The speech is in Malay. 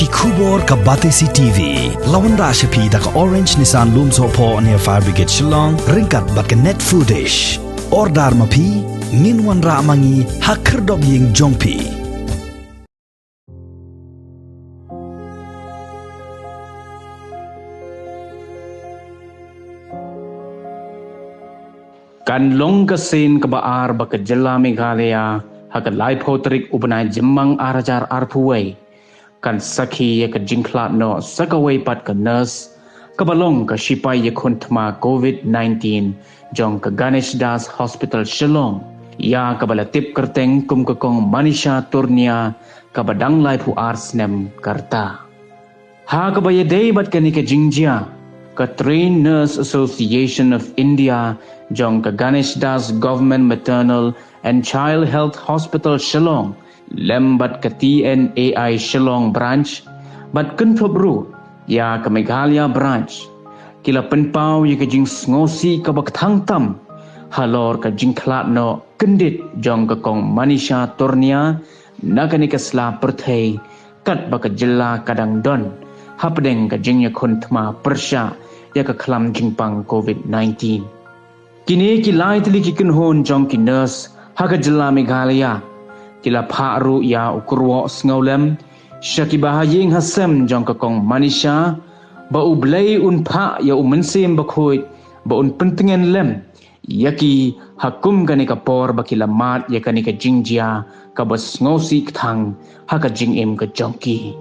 Kubor ka Batesi TV. Lawan ra siya pi da ka Orange Nissan Looms Hopo near Fire Brigade Shillong. Ringkat bat ka net foodish. Ordar mapi, minwan ra mangi hakerdog ying jongpi. Kan long kasin kabaar baka jela Meghalaya haka lai potrik ubnai jemang arajar arpuway kan sakhi ka jingklat no sakaway pat ka nurse kabalong ka shipay yakuntma COVID-19 jong ka Ganesh Das Hospital Shillong ya kabalatip kerteng kumkakong Manisha Turnia kabadang lai pu arsnem karta ha kabayadey bat kani ka jingjia ka Trained Nurse Association of India jong ka Ganesh Das Government Maternal and Child Health Hospital Shillong lembat ka TNAI Shillong branch bat kunpabru ya ka Meghalaya branch kila penpau ya ka jing ngosi ka bakthangtam halor ka jingklat no kendit jong ka kong Manisha Turnia nakani ka sla perthai kat baka jela kadang don hapdeng ka jingya kuntma persya ya ka klam jingpang COVID-19 kini kilai tili kikin hon jong ki nurse haka jela Meghalaya kila pharu ya ukurwo sngaulem syaki bahaying hasem jong ka kong Manisha ba ublay unpa ya umensim bakhoy ba un pentengen lem yaki hakum gani ka por bakila mat ya kani ka jingjia ka bas ngosi thang haka jingem ka jongki